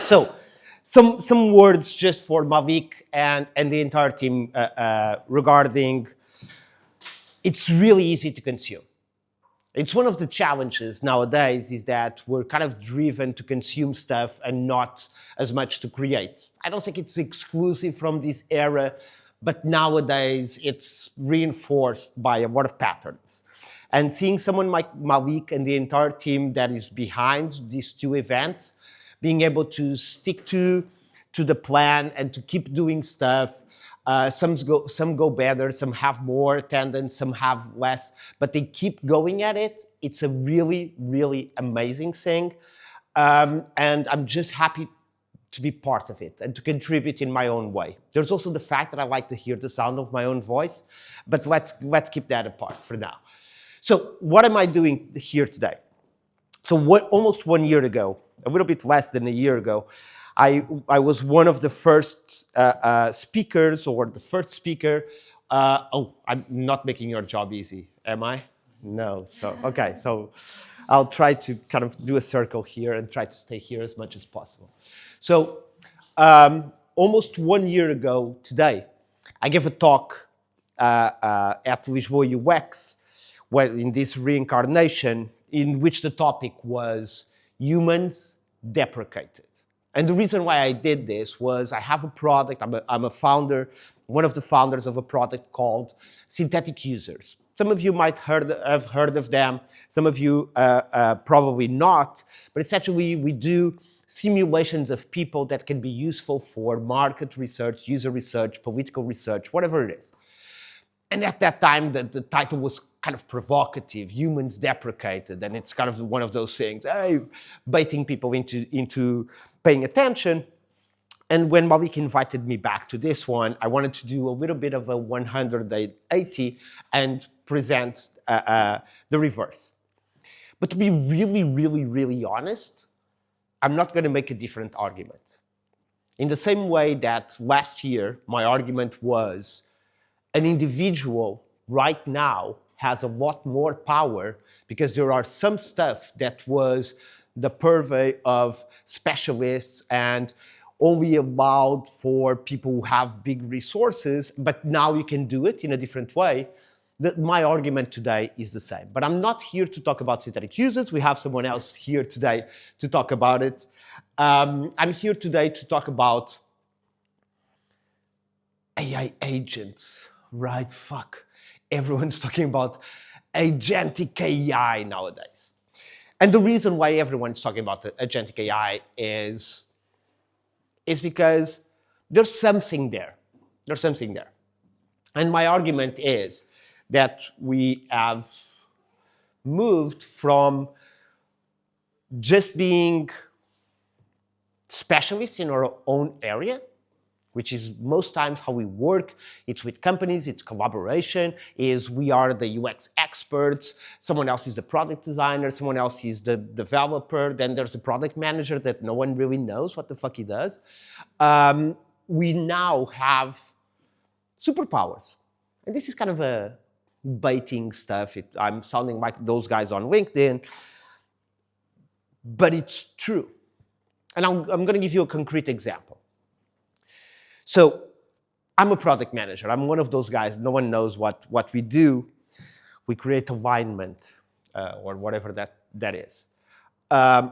So, some words just for Mavic and the entire team regarding it's really easy to consume. It's one of the challenges nowadays is that we're kind of driven to consume stuff and not as much to create. I don't think it's exclusive from this era, but nowadays it's reinforced by a lot of patterns. And seeing someone like Malik and the entire team that is behind these two events, being able to stick to the plan and to keep doing stuff. Some go better, some have more attendance, some have less, but they keep going at it. It's a really, really amazing thing. And I'm just happy to be part of it and to contribute in my own way. There's also the fact that I like to hear the sound of my own voice, but let's keep that apart for now. So what am I doing here today? So almost 1 year ago, a little bit less than a year ago, I was one of the first speakers, or the first speaker. Oh, I'm not making your job easy, am I? No, so, okay, so I'll try to kind of do a circle here and try to stay here as much as possible. So almost 1 year ago today, I gave a talk at LisboaUX, in this reincarnation, in which the topic was humans deprecated. And the reason why I did this was I have a product, I'm a founder, one of the founders of a product called Synthetic Users. Some of you might have heard of them, some of you probably not, but essentially we do simulations of people that can be useful for market research, user research, political research, whatever it is. And at that time, the title was kind of provocative, humans deprecated, and it's kind of one of those things, baiting people into paying attention. And when Malik invited me back to this one, I wanted to do a little bit of a 180 and present the reverse. But to be really, really, really honest, I'm not going to make a different argument. In the same way that last year, my argument was an individual right now has a lot more power because there are some stuff that was the purvey of specialists and only allowed for people who have big resources, but now you can do it in a different way. My argument today is the same. But I'm not here to talk about synthetic users. We have someone else here today to talk about it. I'm here today to talk about AI agents. Right, fuck. Everyone's talking about agentic AI nowadays. And the reason why everyone's talking about agentic AI is because there's something there. There's something there. And my argument is that we have moved from just being specialists in our own area, which is most times how we work. It's with companies, it's collaboration, is we are the UX experts, someone else is the product designer, someone else is the developer, then there's the product manager that no one really knows what the fuck he does. We now have superpowers. And this is kind of a baiting stuff. I'm sounding like those guys on LinkedIn, but it's true. And I'm going to give you a concrete example. So I'm a product manager. I'm one of those guys. No one knows what we do. We create alignment or whatever that is. And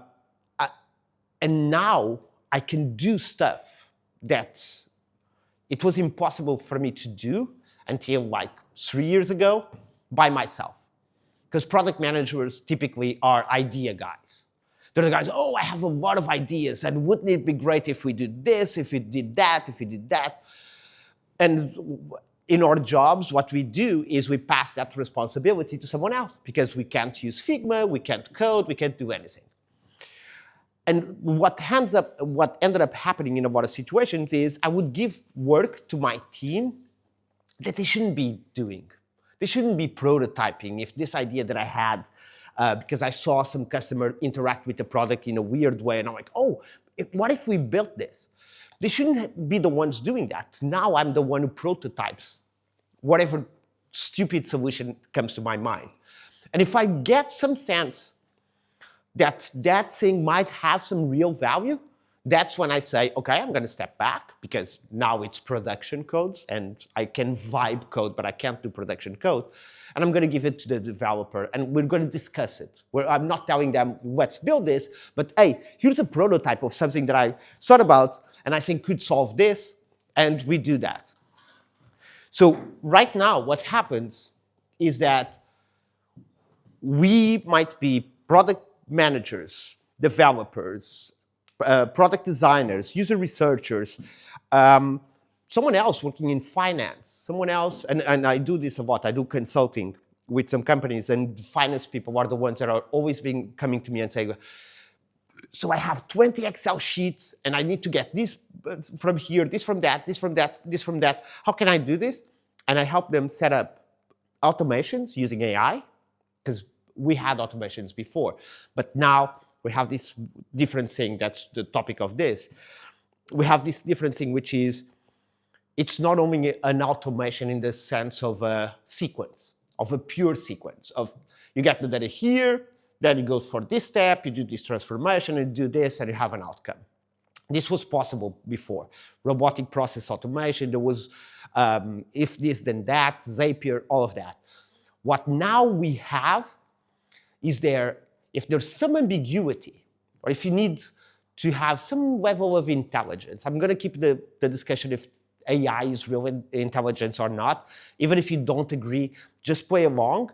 now I can do stuff that it was impossible for me to do until like 3 years ago by myself. Because product managers typically are idea guys. They're the guys, oh, I have a lot of ideas, and wouldn't it be great if we did this, if we did that, if we did that? And in our jobs, what we do is we pass that responsibility to someone else because we can't use Figma, we can't code, we can't do anything. And what ended up happening in a lot of situations is I would give work to my team that they shouldn't be doing. They shouldn't be prototyping if this idea that I had because I saw some customer interact with the product in a weird way, and I'm like, oh, what if we built this? They shouldn't be the ones doing that. Now I'm the one who prototypes whatever stupid solution comes to my mind. And if I get some sense that that thing might have some real value, That's when I say, okay, I'm going to step back because now it's production codes and I can vibe code, but I can't do production code. And I'm going to give it to the developer and we're going to discuss it. I'm not telling them, let's build this, but hey, here's a prototype of something that I thought about and I think could solve this, and we do that. So right now, what happens is that we might be product managers, developers, product designers, user researchers, someone else working in finance, someone else, and I do this a lot, I do consulting with some companies, and finance people are the ones that are always coming to me and saying, so I have 20 Excel sheets and I need to get this from here, this from that, this from that, this from that. How can I do this? And I help them set up automations using AI, because we had automations before, but now we have this different thing. That's the topic of this. We have this different thing, which is, it's not only an automation in the sense of a sequence, of a pure sequence, of you get the data here, then it goes for this step, you do this transformation, and do this, and you have an outcome. This was possible before. Robotic process automation, there was if this, then that, Zapier, all of that. What now we have is if there's some ambiguity, or if you need to have some level of intelligence, I'm going to keep the discussion if AI is real intelligence or not. Even if you don't agree, just play along.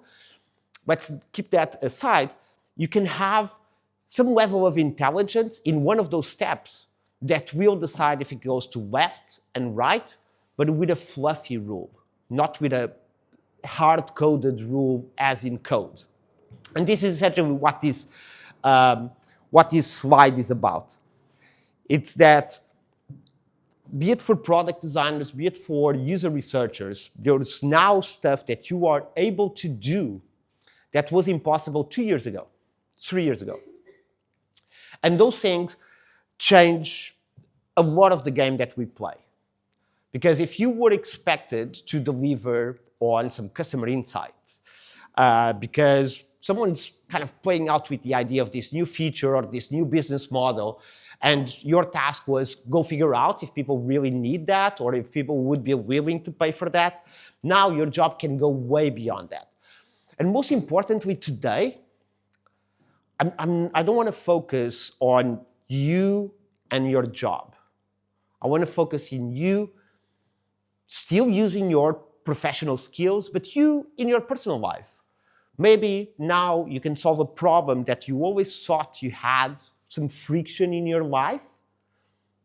Let's keep that aside. You can have some level of intelligence in one of those steps that will decide if it goes to left and right, but with a fluffy rule, not with a hard-coded rule as in code. And this is essentially what this slide is about. It's that, be it for product designers, be it for user researchers, there's now stuff that you are able to do that was impossible 2 years ago, 3 years ago. And those things change a lot of the game that we play. Because if you were expected to deliver on some customer insights, because someone's kind of playing out with the idea of this new feature or this new business model, and your task was go figure out if people really need that or if people would be willing to pay for that, now your job can go way beyond that. And most importantly today, I don't want to focus on you and your job. I want to focus in you still using your professional skills, but you in your personal life. Maybe now you can solve a problem that you always thought you had some friction in your life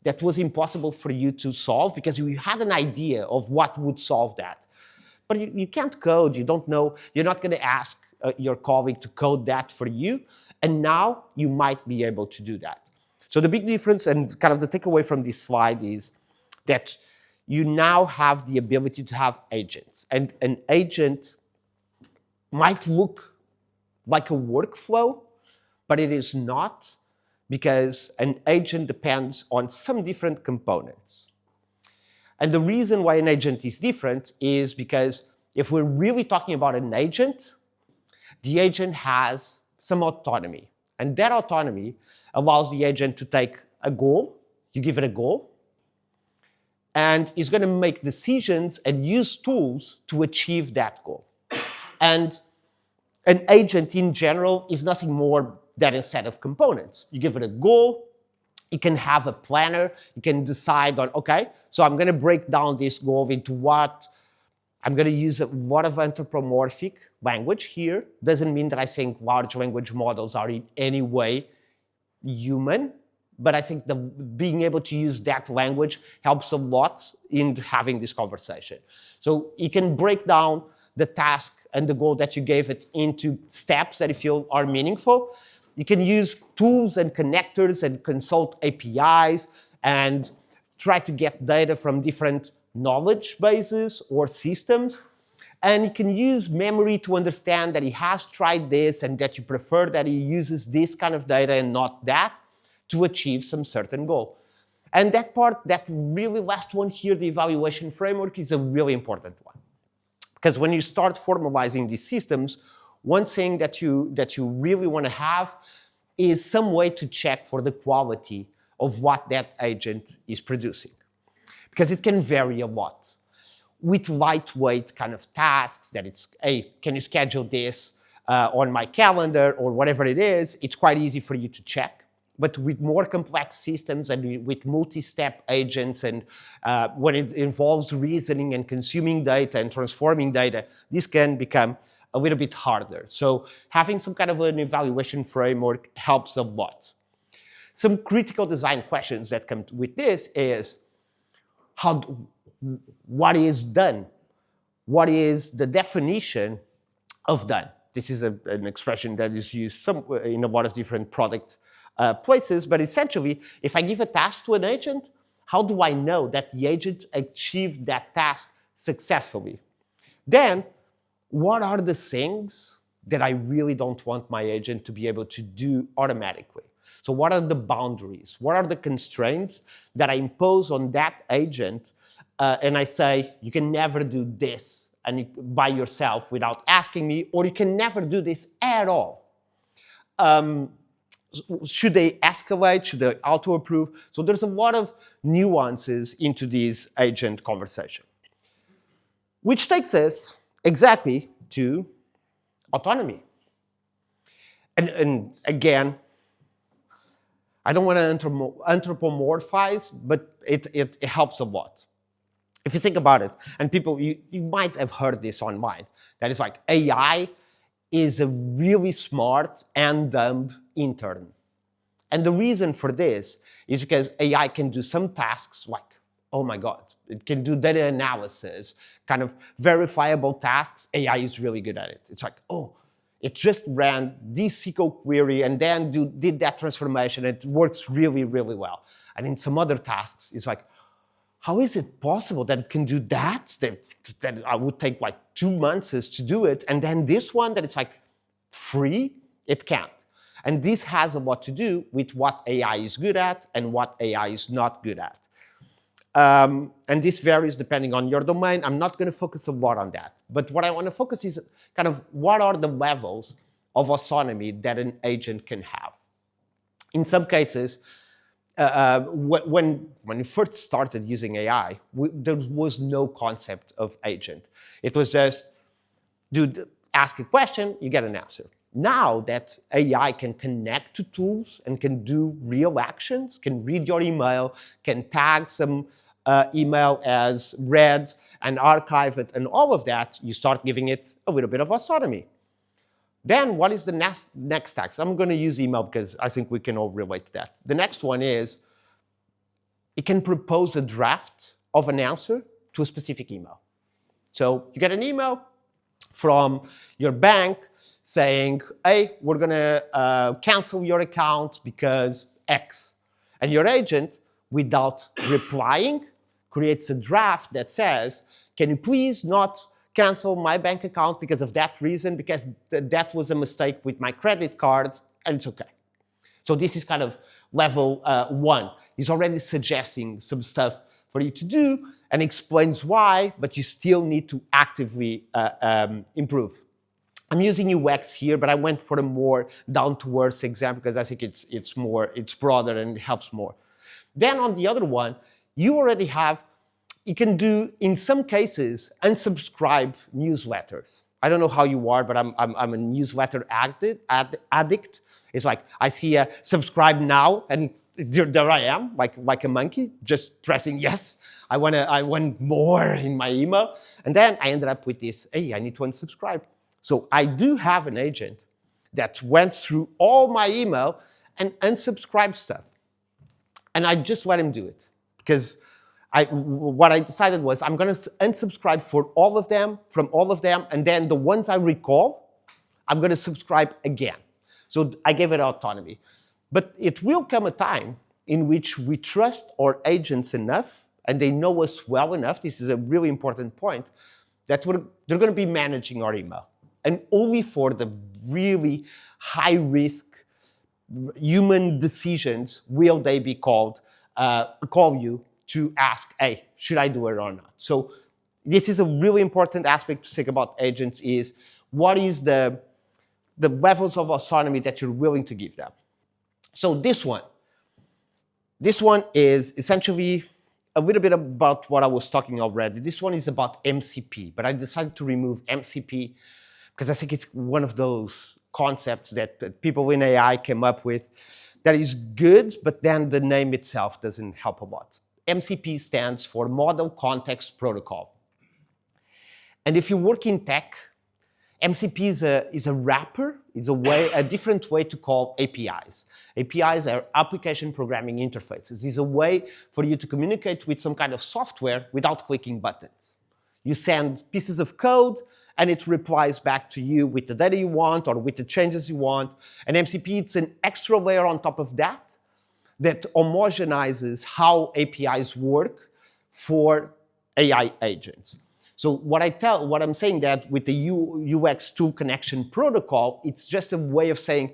that was impossible for you to solve because you had an idea of what would solve that. But you can't code, you don't know, you're not going to ask your colleague to code that for you, and now you might be able to do that. So the big difference and kind of the takeaway from this slide is that you now have the ability to have agents. And an agent might look like a workflow, but it is not, because an agent depends on some different components. And the reason why an agent is different is because if we're really talking about an agent, the agent has some autonomy. And that autonomy allows the agent to take a goal, you give it a goal, and is going to make decisions and use tools to achieve that goal. And an agent in general is nothing more than a set of components. You give it a goal, you can have a planner, you can decide on, okay, so I'm going to break down this goal into what, I'm going to use a lot of anthropomorphic language here. Doesn't mean that I think large language models are in any way human, but I think being able to use that language helps a lot in having this conversation. So you can break down the task and the goal that you gave it into steps that you feel are meaningful. You can use tools and connectors and consult APIs and try to get data from different knowledge bases or systems. And you can use memory to understand that he has tried this and that you prefer that he uses this kind of data and not that to achieve some certain goal. And that part, that really last one here, the evaluation framework, is a really important one. Because when you start formalizing these systems, one thing that you really want to have is some way to check for the quality of what that agent is producing, because it can vary a lot. With lightweight kind of tasks that it's, hey, can you schedule this on my calendar or whatever it is, it's quite easy for you to check. But with more complex systems and with multi-step agents and when it involves reasoning and consuming data and transforming data, this can become a little bit harder. So having some kind of an evaluation framework helps a lot. Some critical design questions that come with this is, what is done? What is the definition of done? This is an expression that is used in a lot of different product places, but essentially, if I give a task to an agent, how do I know that the agent achieved that task successfully? Then, what are the things that I really don't want my agent to be able to do automatically? So what are the boundaries? What are the constraints that I impose on that agent? And I say, you can never do this by yourself without asking me, or you can never do this at all. Should they escalate? Should they auto-approve? So there's a lot of nuances into this agent conversation, which takes us exactly to autonomy. And again, I don't want to anthropomorphize, but it helps a lot. If you think about it, and people, you might have heard this online, that it's like AI is a really smart and dumb intern. And the reason for this is because AI can do some tasks like, oh my God, it can do data analysis, kind of verifiable tasks. AI is really good at it. It's like, oh, it just ran this SQL query and then did that transformation. It works really, really well. And in some other tasks, it's like, how is it possible that it can do that? That I would take like 2 months to do it. And then this one that it's like free, it can't. And this has a lot to do with what AI is good at and what AI is not good at. And this varies depending on your domain. I'm not going to focus a lot on that. But what I want to focus is kind of what are the levels of autonomy that an agent can have. In some cases, when we first started using AI, there was no concept of agent. It was just, ask a question, you get an answer. Now that AI can connect to tools and can do real actions, can read your email, can tag some email as read and archive it and all of that, you start giving it a little bit of autonomy. Then what is the next task? I'm going to use email because I think we can all relate to that. The next one is it can propose a draft of an answer to a specific email. So you get an email from your bank saying, hey, we're going to cancel your account because X. And your agent, without replying, creates a draft that says, can you please not cancel my bank account because of that reason, because that was a mistake with my credit card, and it's okay. So this is kind of level 1. He's already suggesting some stuff for you to do and explains why, but you still need to actively improve. I'm using UX here, but I went for a more down-to-earth example because I think it's broader and it helps more. Then on the other one, you already have, you can do, in some cases, unsubscribe newsletters. I don't know how you are, but I'm a newsletter addict. It's like, I see a subscribe now, and there I am, like a monkey, just pressing yes. I want more in my email. And then I ended up with this, hey, I need to unsubscribe. So I do have an agent that went through all my email and unsubscribed stuff. And I just let him do it. Because what I decided was I'm going to unsubscribe for all of them, from all of them, and then the ones I recall, I'm going to subscribe again. So I gave it autonomy. But it will come a time in which we trust our agents enough, and they know us well enough, this is a really important point, that they're going to be managing our email. And only for the really high-risk human decisions will they be call you to ask, hey, should I do it or not? So this is a really important aspect to think about agents is what is the levels of autonomy that you're willing to give them. So this one, This one is essentially a little bit about what I was talking already. This one is about MCP, but I decided to remove MCP because I think it's one of those concepts that people in AI came up with that is good, but then the name itself doesn't help a lot. MCP stands for Model Context Protocol. And if you work in tech, MCP is a wrapper, is a different way to call APIs. APIs are application programming interfaces. It's a way for you to communicate with some kind of software without clicking buttons. You send pieces of code, and it replies back to you with the data you want or with the changes you want. And MCP, it's an extra layer on top of that that homogenizes how APIs work for AI agents. So what I'm saying that with the UX tool connection protocol, it's just a way of saying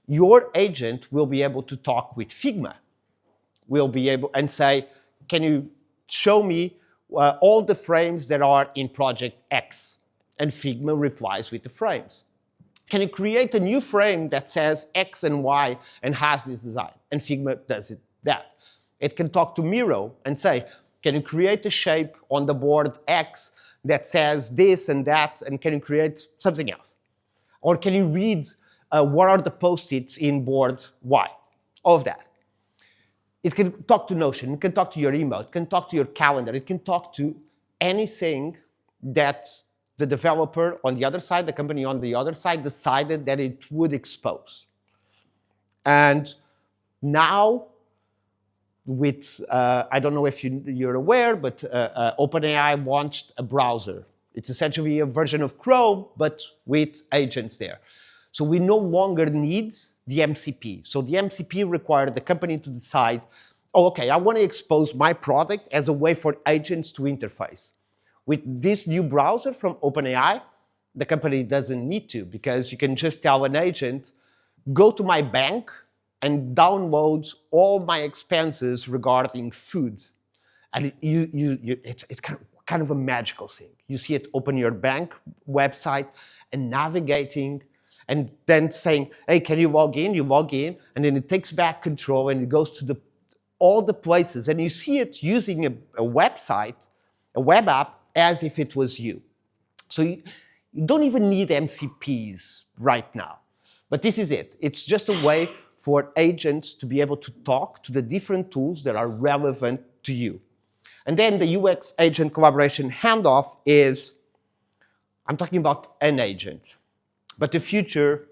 your agent will be able to talk with Figma. Will be able and say, can you show me all the frames that are in project X? And Figma replies with the frames. Can you create a new frame that says X and Y and has this design? And Figma does that. It can talk to Miro and say, can you create a shape on the board X that says this and that, and can you create something else? Or can you read what are the post-its in board Y? All of that. It can talk to Notion, it can talk to your email, it can talk to your calendar, it can talk to anything that the developer on the other side, the company on the other side decided that it would expose. And now, with, I don't know if you're aware, but OpenAI launched a browser. It's essentially a version of Chrome, but with agents there. So we no longer need the MCP. So the MCP required the company to decide, oh, okay, I want to expose my product as a way for agents to interface. With this new browser from OpenAI, the company doesn't need to, because you can just tell an agent, go to my bank and download all my expenses regarding food. And it's kind of a magical thing. You see it open your bank website and navigating and then saying, hey, can you log in? You log in, and then it takes back control and it goes to all the places. And you see it using a website, a web app, as if it was you. So you don't even need MCPs right now. But this is it. It's just a way for agents to be able to talk to the different tools that are relevant to you. And then the UX agent collaboration handoff is, I'm talking about an agent. But the future,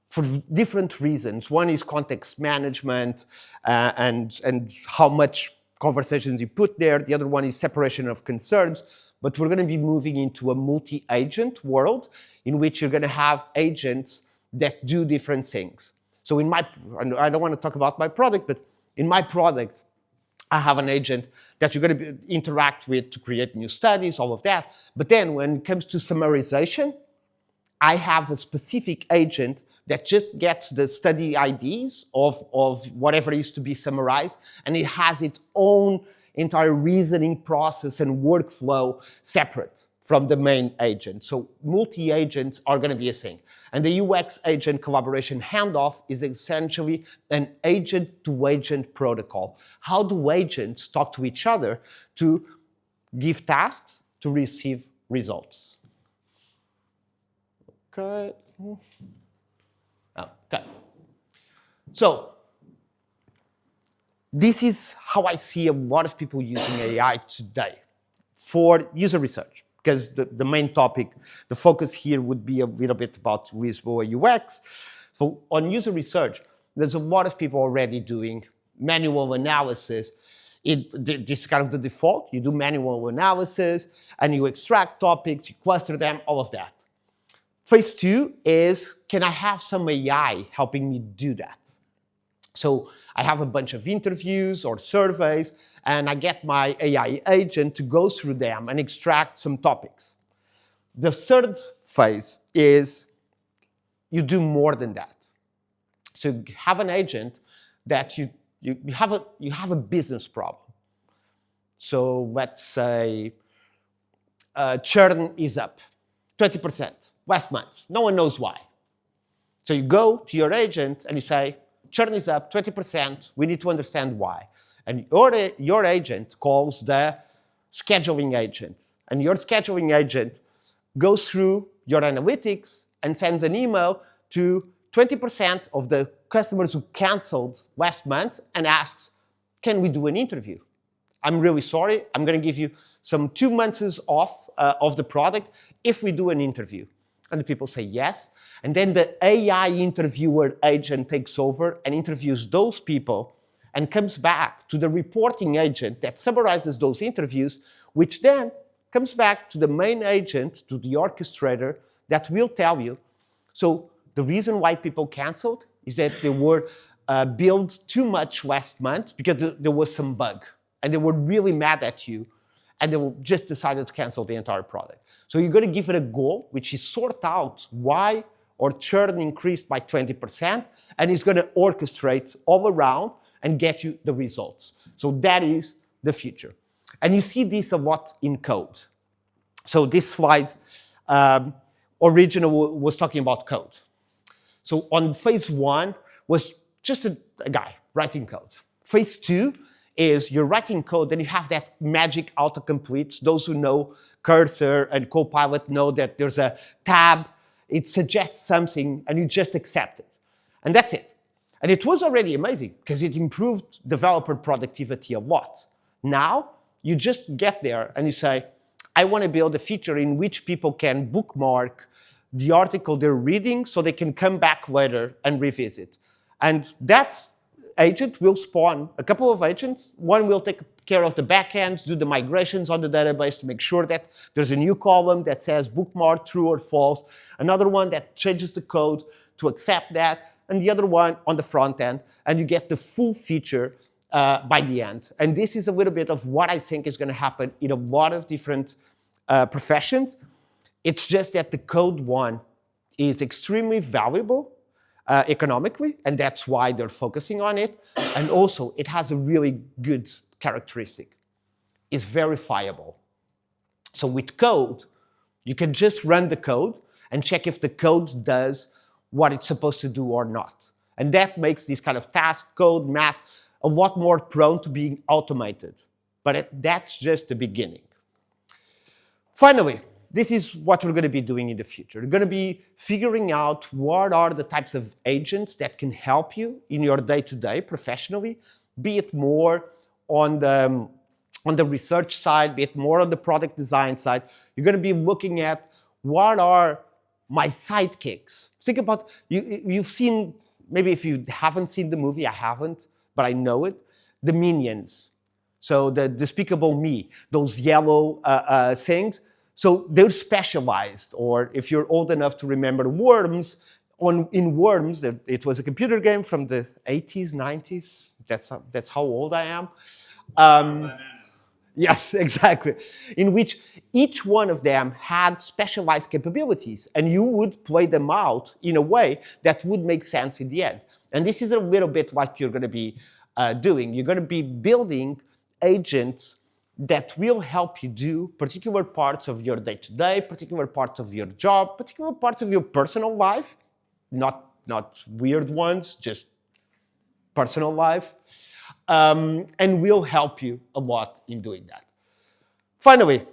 for different reasons. One is context management and how much conversations you put there. The other one is separation of concerns. But we're going to be moving into a multi-agent world in which you're going to have agents that do different things. So I don't want to talk about my product, but in my product, I have an agent that you're going to interact with to create new studies, all of that. But then when it comes to summarization, I have a specific agent that just gets the study IDs of whatever is to be summarized, and it has its own entire reasoning process and workflow separate from the main agent. So multi-agents are going to be a thing. And the UX agent collaboration handoff is essentially an agent-to-agent protocol. How do agents talk to each other to give tasks to receive results? Okay. Okay. So this is how I see a lot of people using AI today for user research. Because the main topic, the focus here would be a little bit about LisboaUX. So on user research, there's a lot of people already doing manual analysis. This is kind of the default. You do manual analysis, and you extract topics, you cluster them, all of that. Phase 2 is, can I have some AI helping me do that? So I have a bunch of interviews or surveys, and I get my AI agent to go through them and extract some topics. The third phase is you do more than that. So you have an agent that you have a business problem. So let's say churn is up 20% last month. No one knows why. So you go to your agent and you say, churn is up 20%. We need to understand why. And your agent calls the scheduling agent. And your scheduling agent goes through your analytics and sends an email to 20% of the customers who canceled last month and asks, can we do an interview? I'm really sorry. I'm going to give you some 2 months off of the product if we do an interview. And the people say yes. And then the AI interviewer agent takes over and interviews those people and comes back to the reporting agent that summarizes those interviews, which then comes back to the main agent, to the orchestrator, that will tell you. So the reason why people canceled is that they were billed too much last month because there was some bug. And they were really mad at you. And they just decided to cancel the entire product. So you're going to give it a goal, which is sort out why our churn increased by 20%. And it's going to orchestrate all around and get you the results. So that is the future. And you see this a lot in code. So this slide originally was talking about code. So on phase 1 was just a guy writing code. Phase 2 is you're writing code and you have that magic autocomplete. Those who know Cursor and Copilot know that there's a tab, it suggests something, and you just accept it. And that's it. And it was already amazing because it improved developer productivity a lot. Now, you just get there and you say, I want to build a feature in which people can bookmark the article they're reading so they can come back later and revisit. And that agent will spawn a couple of agents. One will take care of the backend, do the migrations on the database to make sure that there's a new column that says bookmark true or false. Another one that changes the code to accept that. And the other one on the front end. And you get the full feature by the end. And this is a little bit of what I think is going to happen in a lot of different professions. It's just that the code one is extremely valuable economically, and that's why they're focusing on it. And also, it has a really good characteristic. It's verifiable. So with code, you can just run the code and check if the code does what it's supposed to do or not. And that makes this kind of task, code, math, a lot more prone to being automated. But that's just the beginning. Finally, this is what we're going to be doing in the future. We're going to be figuring out what are the types of agents that can help you in your day-to-day professionally, be it more on the research side, be it more on the product design side. You're going to be looking at what are my sidekicks. Think about, you've seen, maybe if you haven't seen the movie, I haven't, but I know it, the Minions. So the Despicable Me, those yellow things. So they're specialized, or if you're old enough to remember Worms, in Worms, it was a computer game from the 80s, 90s. That's how old I am. Yes, exactly. In which each one of them had specialized capabilities, and you would play them out in a way that would make sense in the end. And this is a little bit what you're going to be doing. You're going to be building agents that will help you do particular parts of your day-to-day, particular parts of your job, particular parts of your personal life, not weird ones, just personal life, and will help you a lot in doing that. Finally,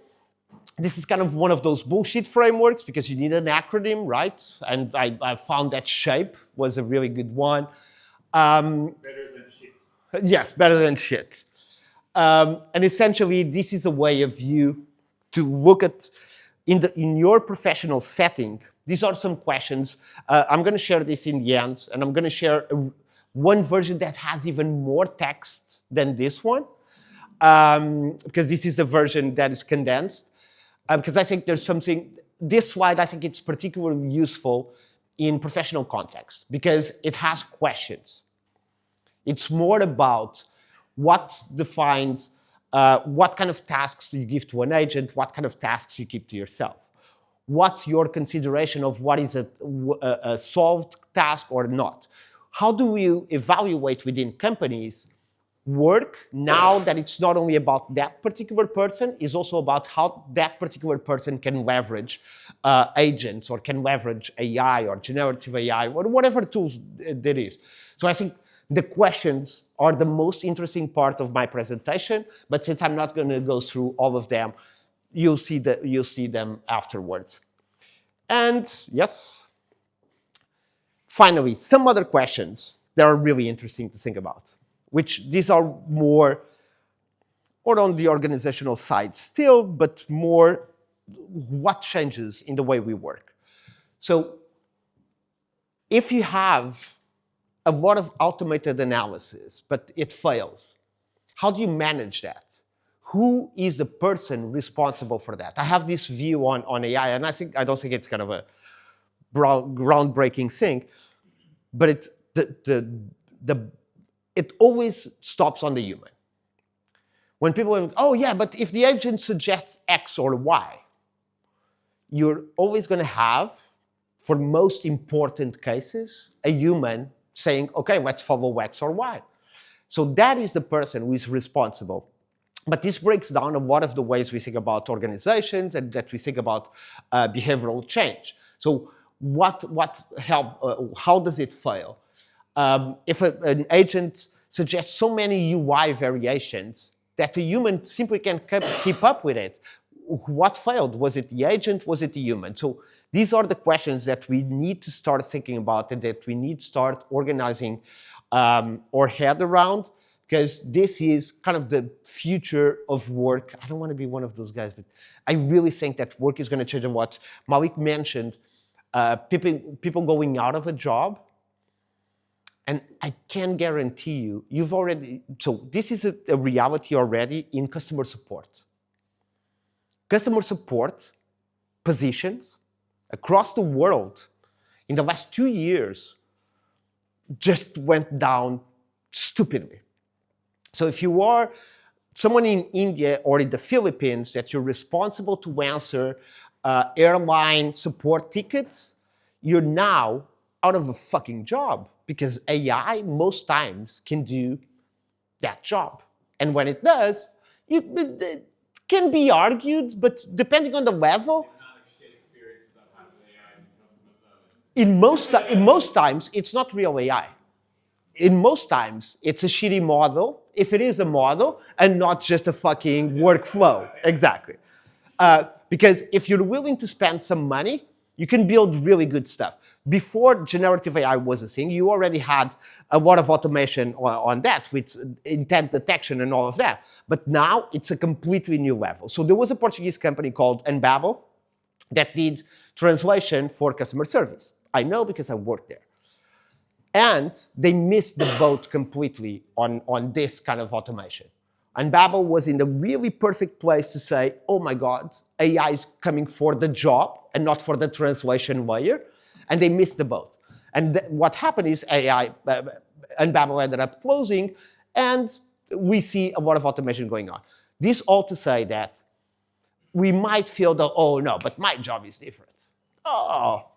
this is kind of one of those bullshit frameworks because you need an acronym, right? And I found that SHAPE was a really good one. Better than shit. Yes, better than shit. And essentially, this is a way of you to look at, in your professional setting, these are some questions. I'm going to share this in the end, and I'm going to share one version that has even more text than this one, because this is the version that is condensed. Because I think there's something, this slide, I think it's particularly useful in professional context, because it has questions. It's more about what defines what kind of tasks you give to an agent, what kind of tasks you keep to yourself. What's your consideration of what is a solved task or not? How do you evaluate within companies work now that it's not only about that particular person, it's also about how that particular person can leverage agents or can leverage AI or generative AI or whatever tools there is. So I think The questions are the most interesting part of my presentation, but since I'm not going to go through all of them, you'll see them afterwards. And yes, finally, some other questions that are really interesting to think about, which these are more or on the organizational side still, but more what changes in the way we work. So if you have a lot of automated analysis, but it fails, how do you manage that? Who is the person responsible for that? I have this view on AI, and I don't think it's kind of a groundbreaking thing, but it always stops on the human. When people are, oh yeah, but if the agent suggests X or Y, you're always going to have, for most important cases, a human saying, okay, let's follow X or Y. So that is the person who is responsible. But this breaks down a lot of the ways we think about organizations and that we think about behavioral change. So how does it fail? If an agent suggests so many UI variations that a human simply can't keep up with it, what failed? Was it the agent? Was it the human? So these are the questions that we need to start thinking about and that we need to start organizing our head around, because this is kind of the future of work. I don't want to be one of those guys, but I really think that work is going to change. And what Malik mentioned, people going out of a job, and I can guarantee you've already, so this is a reality already in customer support. Customer support positions across the world in the last 2 years just went down stupidly. So if you are someone in India or in the Philippines that you're responsible to answer airline support tickets, you're now out of a fucking job because AI most times can do that job. And when it does, it can be argued, but depending on the level, in most times, it's not real AI. In most times, it's a shitty model, if it is a model, and not just a fucking workflow. Exactly. Because if you're willing to spend some money, you can build really good stuff. Before generative AI was a thing, you already had a lot of automation on that with intent detection and all of that. But now it's a completely new level. So there was a Portuguese company called Enbabel that did translation for customer service. I know because I worked there. And they missed the boat completely on this kind of automation. And Babel was in the really perfect place to say, oh my God, AI is coming for the job and not for the translation layer. And they missed the boat. And what happened is AI and Babel ended up closing, and we see a lot of automation going on. This all to say that we might feel that, oh no, but my job is different. Oh,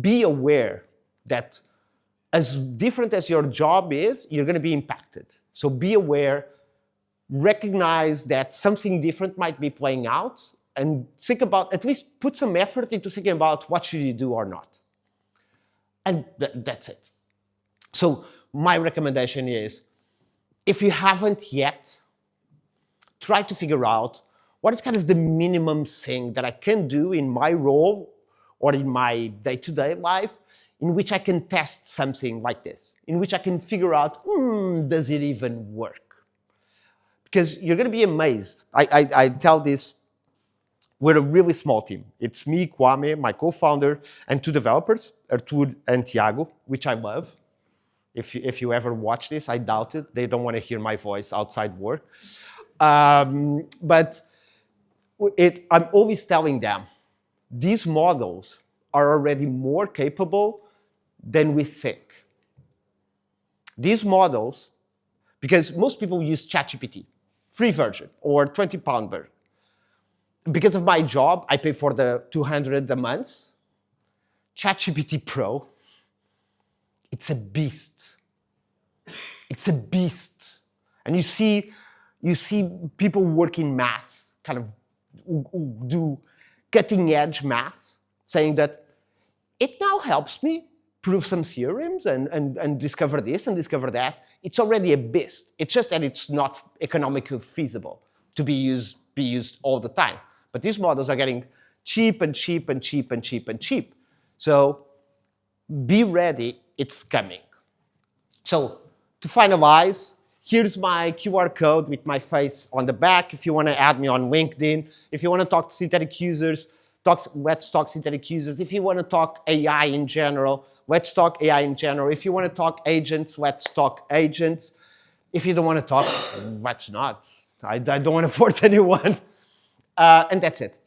be aware that as different as your job is, you're going to be impacted. So be aware, recognize that something different might be playing out, and think about, at least put some effort into thinking about what should you do or not. And that's it. So my recommendation is, if you haven't yet, try to figure out what is kind of the minimum thing that I can do in my role or in my day-to-day life in which I can test something like this, in which I can figure out, does it even work? Because you're going to be amazed. I tell this, we're a really small team. It's me, Kwame, my co-founder, and 2 developers, Artur and Tiago, which I love. If you ever watch this, I doubt it. They don't want to hear my voice outside work. But I'm always telling them, these models are already more capable than we think. These models, because most people use ChatGPT, free version, or 20-pound version. Because of my job, I pay for the 200 a month. ChatGPT Pro, it's a beast. It's a beast. And you see people working math, kind of who do cutting edge math, saying that it now helps me prove some theorems and discover this and discover that. It's already a beast. It's just that it's not economically feasible to be used all the time. But these models are getting cheap and cheap and cheap and cheap and cheap. So be ready, it's coming. So to finalize, here's my QR code with my face on the back. If you want to add me on LinkedIn, if you want to talk to synthetic users, let's talk synthetic users. If you want to talk AI in general, let's talk AI in general. If you want to talk agents, let's talk agents. If you don't want to talk, let's not. I don't want to force anyone. And that's it.